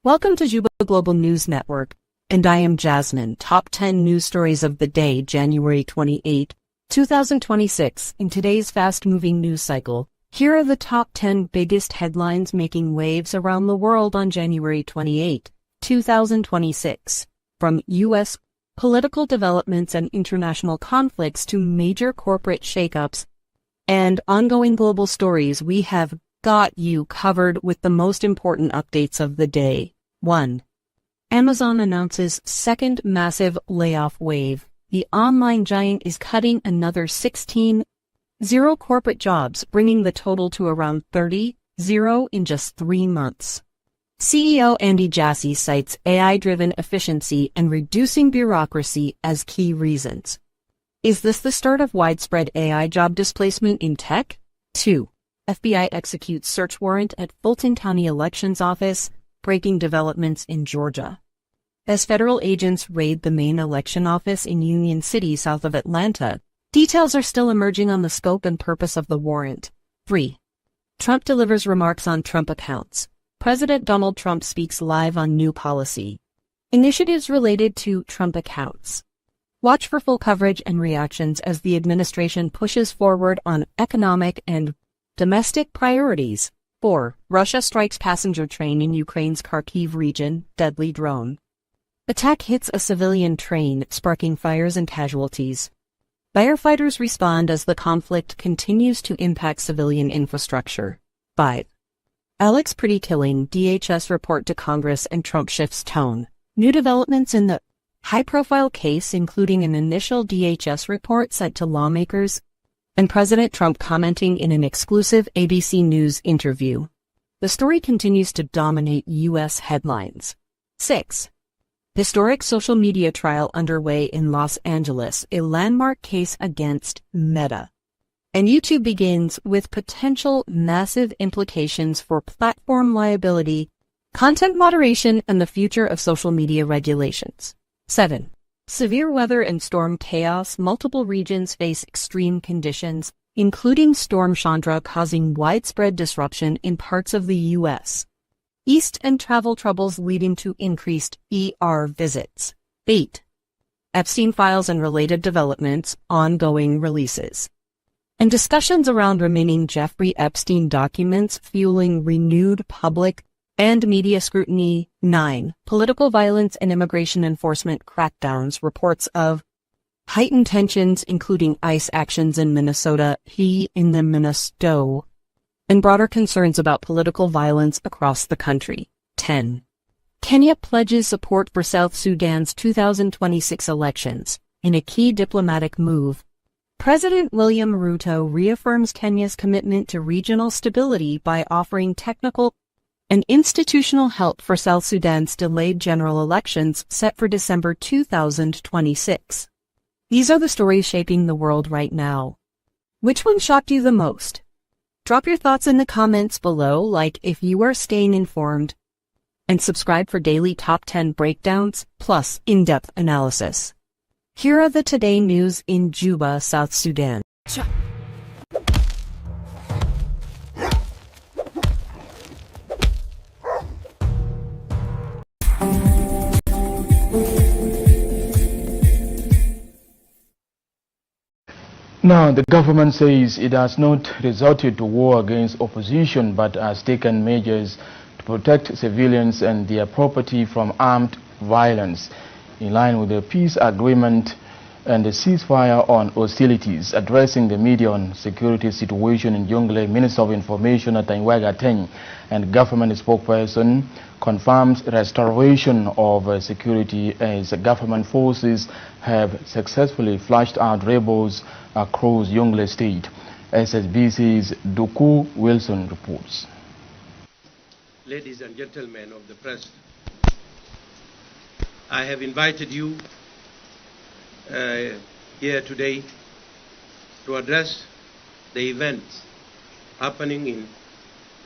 Welcome to Juba Global News Network, and I am Jasmine. Top 10 news stories of the day, January 28, 2026. In today's fast-moving news cycle, here are the top 10 biggest headlines making waves around the world on January 28, 2026. From U.S. political developments and international conflicts to major corporate shakeups and ongoing global stories, we have got you covered with the most important updates of the day. 1. Amazon announces second massive layoff wave. The online giant is cutting another 16,000 corporate jobs, bringing the total to around 30,000 in just 3 months. CEO Andy Jassy cites AI-driven efficiency and reducing bureaucracy as key reasons. Is this the start of widespread AI job displacement in tech? 2. FBI executes search warrant at Fulton County Elections Office, breaking developments in Georgia. As federal agents raid the main election office in Union City, south of Atlanta, details are still emerging on the scope and purpose of the warrant. 3. Trump delivers remarks on Trump accounts. President Donald Trump speaks live on new policy initiatives related to Trump accounts. Watch for full coverage and reactions as the administration pushes forward on economic and domestic priorities. 4. Russia strikes passenger train in Ukraine's Kharkiv region, deadly drone attack hits a civilian train, sparking fires and casualties. Firefighters respond as the conflict continues to impact civilian infrastructure. 5. Alex Pretty killing, DHS report to Congress and Trump shifts tone. New developments in the high-profile case, including an initial DHS report sent to lawmakers, and President Trump commenting in an exclusive ABC News interview. The story continues to dominate U.S. headlines. 6. Historic social media trial underway in Los Angeles, a landmark case against Meta. And YouTube begins with potential massive implications for platform liability, content moderation, and the future of social media regulations. 7. Severe weather and storm chaos. Multiple regions face extreme conditions, including Storm Chandra causing widespread disruption in parts of the U.S. East and travel troubles leading to increased ER visits. 8. Epstein files and related developments, ongoing releases, and discussions around remaining Jeffrey Epstein documents fueling renewed public and media scrutiny. 9. Political violence and immigration enforcement crackdowns. Reports of heightened tensions, including ICE actions in Minnesota, and broader concerns about political violence across the country. 10. Kenya pledges support for South Sudan's 2026 elections. In a key diplomatic move, President William Ruto reaffirms Kenya's commitment to regional stability by offering technical and institutional help for South Sudan's delayed general elections set for December 2026. These are the stories shaping the world right now. Which one shocked you the most? Drop your thoughts in the comments below, like if you are staying informed, and subscribe for daily top 10 breakdowns, plus in-depth analysis. Here are the today news in Juba, South Sudan. Now, the government says it has not resorted to war against opposition but has taken measures to protect civilians and their property from armed violence, in line with the peace agreement and the ceasefire on hostilities. Addressing the media on security situation in Jonglei, Minister of Information Ataiwaga Teng and government spokesperson confirms restoration of security as government forces have successfully flushed out rebels across Jonglei State. SSBC's Duku Wilson reports. Ladies and gentlemen of the press, I have invited you here today to address the events happening in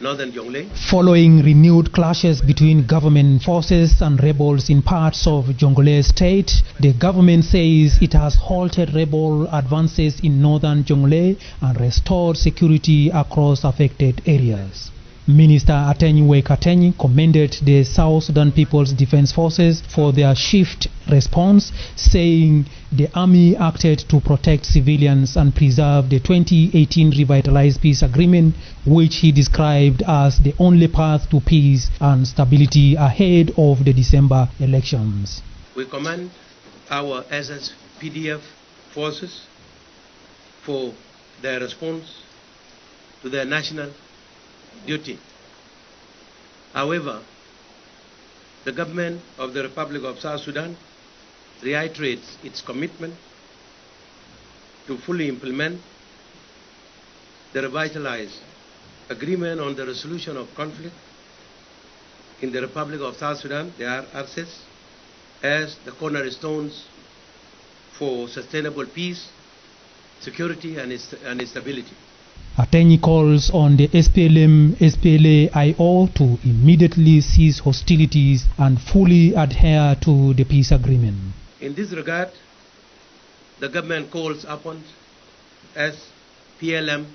northern Jonglei. Following renewed clashes between government forces and rebels in parts of Jonglei State, the government says it has halted rebel advances in northern Jonglei and restored security across affected areas. Minister Atenyi Atenyi commended the South Sudan People's Defense Forces for their swift response, saying the army acted to protect civilians and preserve the 2018 revitalized peace agreement, which he described as the only path to peace and stability ahead of the December elections. We commend our SSPDF forces for their response to their national duty. However, the government of the Republic of South Sudan reiterates its commitment to fully implement the revitalized agreement on the resolution of conflict in the Republic of South Sudan, the RCS, as the cornerstones for sustainable peace, security, and stability. Atenyi calls on the SPLA-IO to immediately cease hostilities and fully adhere to the peace agreement. In this regard, the government calls upon SPLM,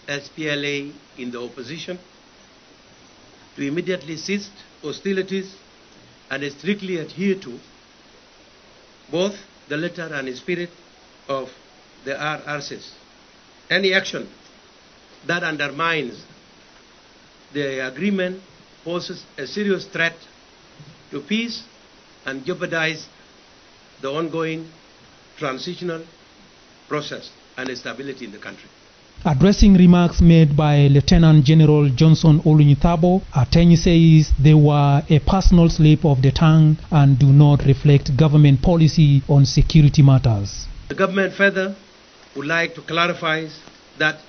SPLA in the opposition to immediately cease hostilities and strictly adhere to both the letter and spirit of the RCS. Any action that undermines the agreement poses a serious threat to peace and jeopardizes the ongoing transitional process and stability in the country. Addressing remarks made by Lieutenant General Johnson Olunyithabo, Atenyi says they were a personal slip of the tongue and do not reflect government policy on security matters. The government further would like to clarify that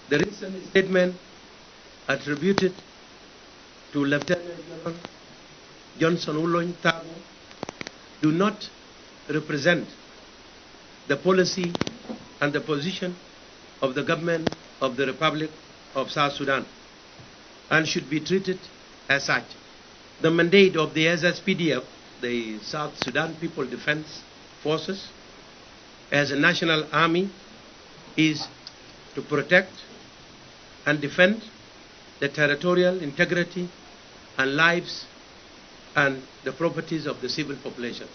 the recent statement attributed to Lieutenant General Johnson Olunyithabo do not represent the policy and the position of the government of the Republic of South Sudan and should be treated as such. The mandate of the SSPDF, the South Sudan People Defense Forces, as a national army is to protect and defend the territorial integrity and lives and the properties of the civil populations.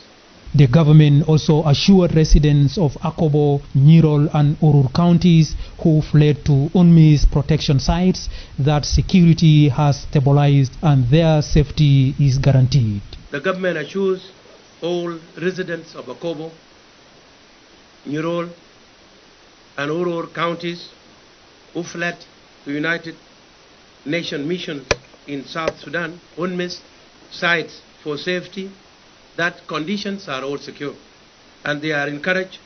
The government also assured residents of Akobo, Nyirol and Urur counties who fled to UNMISS protection sites that security has stabilized and their safety is guaranteed. The government assures all residents of Akobo, Nyirol and Urur counties who fled to United Nations missions in South Sudan, UNMISS sites for safety, that conditions are all secure and they are encouraged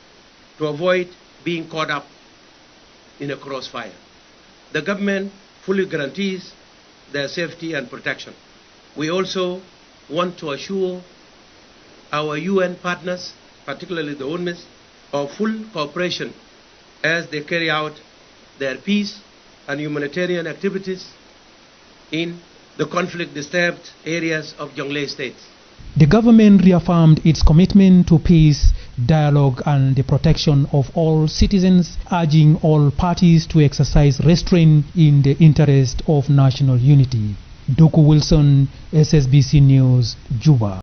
to avoid being caught up in a crossfire. The government fully guarantees their safety and protection. We also want to assure our UN partners, particularly the UNMISS, of full cooperation as they carry out their peace and humanitarian activities in the conflict-disturbed areas of Jonglei State. The government reaffirmed its commitment to peace, dialogue and the protection of all citizens, urging all parties to exercise restraint in the interest of national unity. Doku Wilson, SSBC News, Juba.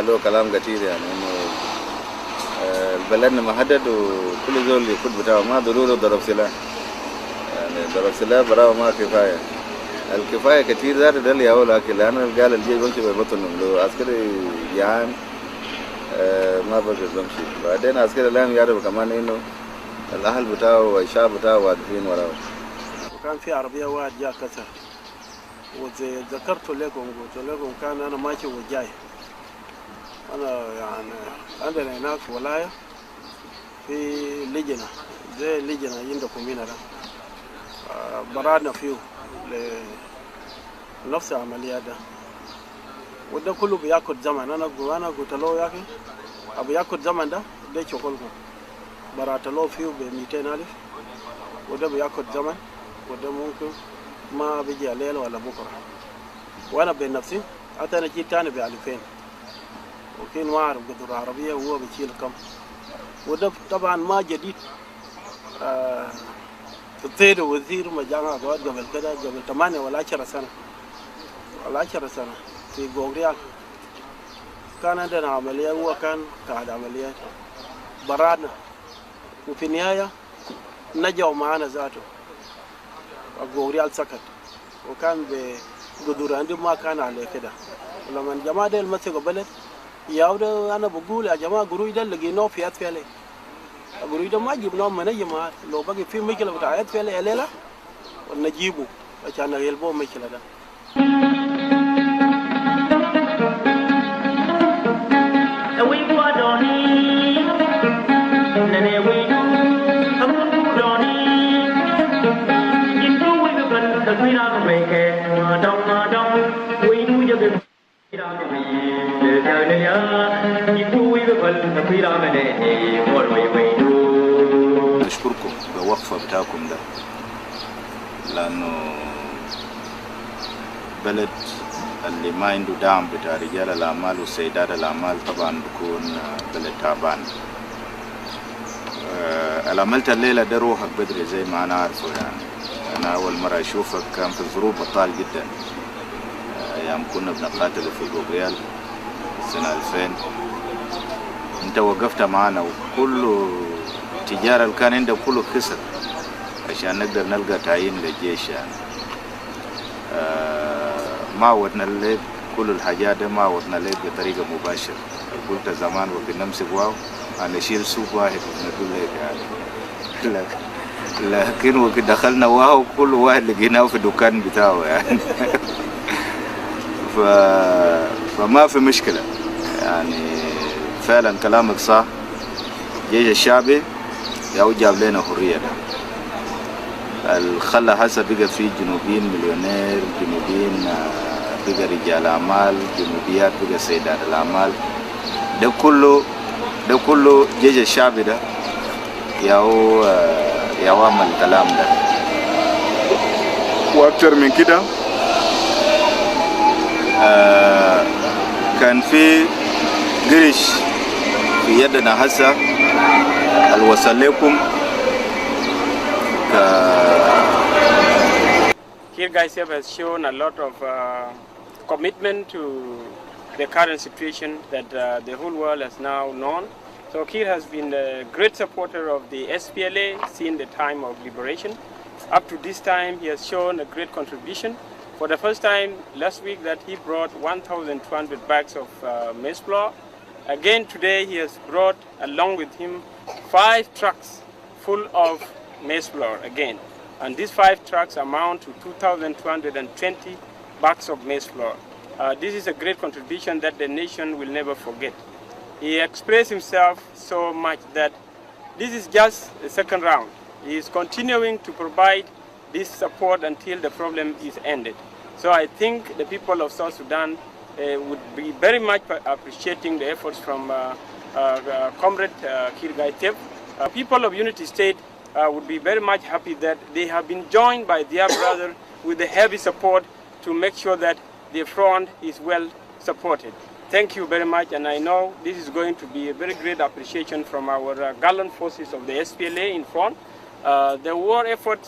له كلام كثير يعني انه بلدنا محدد وكل زول يكون بتاعه ما ضروري ضرب سلاح يعني ضرب سلاح براه ما كفاية. الكفاية كتير ذات ده اللي هقول لكن لأنه قال الجيش بمشي ببطنهم لو عسكري جعان ما بقدر بمشي. بعدين عسكري الآن يعرف كمان إنه الأهل بتاعه والشعب بتاعه واقفين وراه. وكان في عربية واحد جاء كسر وذكرت لكم قلت لكم كان أنا ماشي وجاي أنا يعني عندنا هناك ولاية في لجنة زي لجنة عندكم هنا ده برادنا فيه لنفس العمليات ده وده كله بياخد زمن. أنا قلت له يا أخي أبي ياخد زمن ده شغلكم برات له فيه ب200,000 وده بياخد زمن وده ممكن ما بيجي الليل ولا بكرة. وأنا بنفسي حتى أنا جيت تاني ب2000 وكين واعرف قدر عربية وهو بيشيل كم وده طبعا ما جديد. الطير وزير مجانا قبل كده قبل 8 ولا 10 سنة ولا 10 سنة في غوريال كان عندنا عملية هو كان قاعد عمليات برادنا وفي النهاية نجوا معانا ذاته. غوريال سكت وكان بقدر عندي ما كان عليه كده. ولما الجماعة ديل مسكوا بلد ياوده أنا بقول يا جماعة قروي ده لقيناه في أسفله قروي ده ما جبناه من أي مكان. لو بقي في مشكلة بتاع أسفله الليلة ونجيبه عشان نحلبه مشكلة ده. نشكركم بوقفة بتاعكم ده لأنه بلد اللي ما عنده دعم بتاع رجال الأعمال وسيدات الأعمال طبعا بيكون بلد تعبان. عملت الليلة ده روحك بدري زي ما أنا عارفه يعني. أنا أول مرة أشوفك كان في ظروف بطال جدا أيام كنا بنقاتل في غوريال سنة 2000. أنت وقفت معنا وكل تجارة اللي كان عندك كله خسر عشان نقدر نلقى تعيين للجيش يعني. ما عودنا لك كل الحاجات دي ما عودنا لك بطريقة مباشرة. قلت زمان وقت نمسك واو أنا أشيل سوق واحد ونقول لك يعني لكن وقت دخلنا واو كل واحد لقيناه في دكان بتاعه يعني. فما في مشكلة يعني. فعلا كلامك صح. الجيش الشعبي ياو جاب لنا حرية ده. الخلى هسه بقى في جنوبيين مليونير جنوبيين بقى رجال أعمال جنوبيات بقى سيدات الأعمال. ده كله جيش الشعبي ده ياو عمل الكلام ده. وأكتر من كده كان في قرش في يدنا هسه الوصل لكم Here Gaiseb has shown a lot of commitment to the current situation that the whole world has now known. So Kir has been a great supporter of the SPLA since the time of liberation. Up to this time, he has shown a great contribution. For the first time last week that he brought 1,200 bags of maize flour. Again today he has brought along with him 5 trucks full of maize flour again. And these 5 trucks amount to 2,220 bags of maize flour. This is a great contribution that the nation will never forget. He expressed himself so much that this is just the second round. He is continuing to provide this support until the problem is ended. So I think the people of South Sudan would be very much appreciating the efforts from Comrade Kir Gaitep. People of Unity State would be very much happy that they have been joined by their brother with the heavy support to make sure that the front is well supported. Thank you very much, and I know this is going to be a very great appreciation from our gallant forces of the SPLA in front. The war effort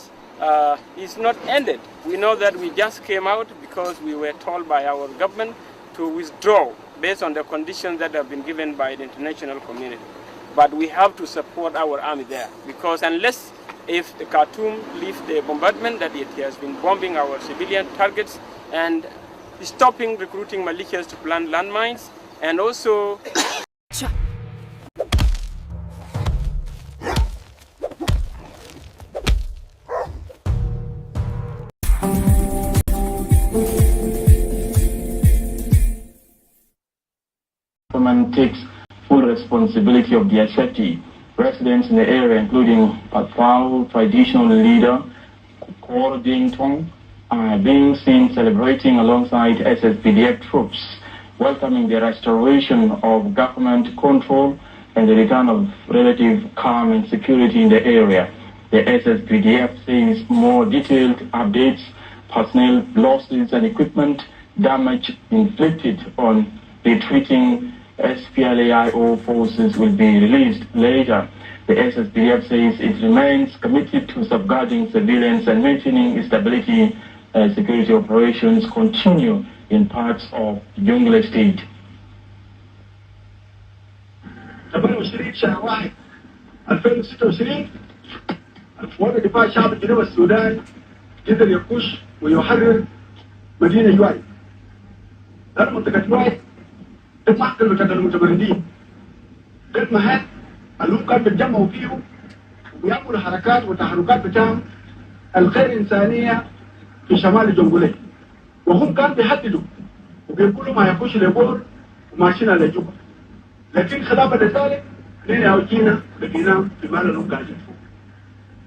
is not ended. We know that we just came out because we were told by our government to withdraw based on the conditions that have been given by the international community. But we have to support our army there, because unless if the Khartoum leaves the bombardment, that it has been bombing our civilian targets and stopping recruiting militias to plant landmines, and also government takes full responsibility of their safety. Residents in the area, including Pathao traditional leader Kor Ding Tong, are being seen celebrating alongside SSPDF troops, welcoming the restoration of government control and the return of relative calm and security in the area. The SSPDF says more detailed updates, personnel losses and equipment damage inflicted on retreating SPLAIO forces will be released later. The SSPDF says it remains committed to safeguarding civilians and maintaining stability as security operations continue in parts of Jonglei State. 28 شهر 1 2026 القوات الدفاع الشعبي جنوب السودان قدر يخش ويحرر مدينة يواي. هذه منطقة يواي تمحكم بتاعت المتمردين. قد ما هاد اللهم كان بيتجمعوا فيه ويعملوا حركات وتحركات بتاعهم الغير إنسانية في شمال جنجولي، وهم كانوا بيحددوا وبيقولوا ما يخش لبور وماشيين على جوبا، لكن خلافة ذلك لين أوجينا لقيناه في مال اللهم قاعدين فوق.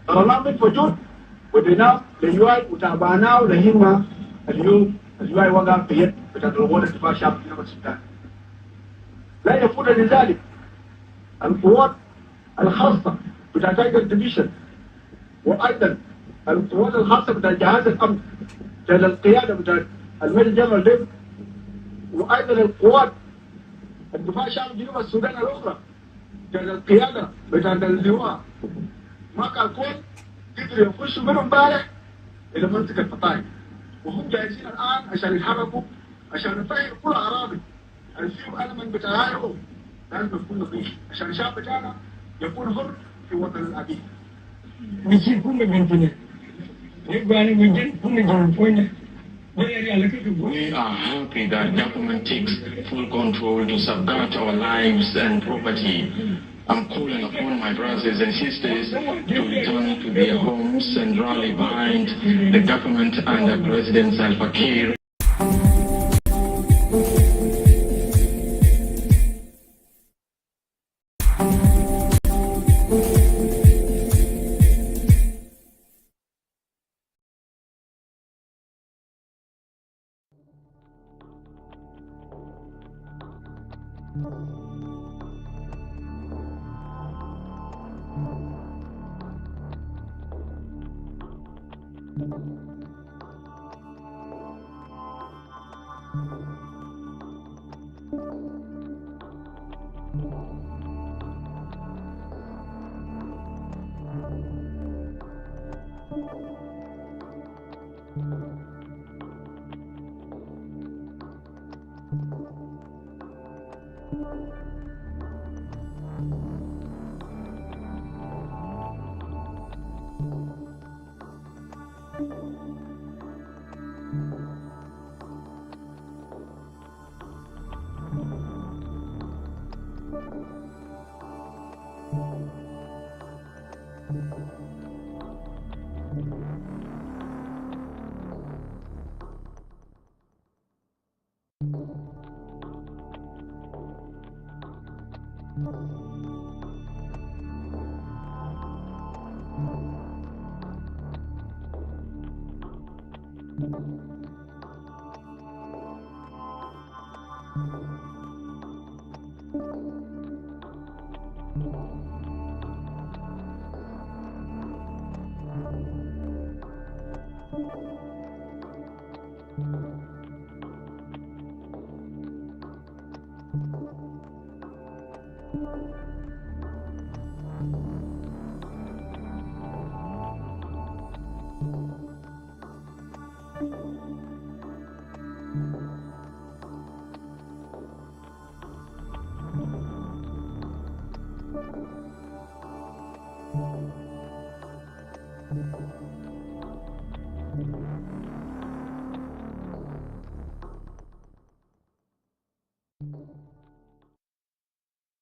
طلعناه من فجور وديناه ليواي وتعباناه لهما اليوم اليواي وقع في يد بتاعت القوات الدفاع الشعبي في جنوب السودان. لا يفوت لذلك القوات الخاصة بتاعت تايجر ديفيشن، وأيضا القوات الخاصة بتاع جهاز الأمن بتاع القيادة بتاع الميجر جنرال ديف، وأيضا القوات الدفاع الشعبي جنوب السودان الأخرى بتاع القيادة بتاع اللواء ما كان كون قدروا يخشوا منهم امبارح إلى منطقة فطايم، وهم جاهزين الآن عشان يتحركوا عشان نطهر كل أراضي الفيهم ألمن بتاعهم. لازم نكون نظيف عشان الشعب بتاعنا يكون حر في وطن الأبي. Misi pun begini, ni bani begini pun begini. We are happy that government takes full control to safeguard our lives and property. I'm calling upon my brothers and sisters to return to their homes and rally behind the government under President Salva Kiir.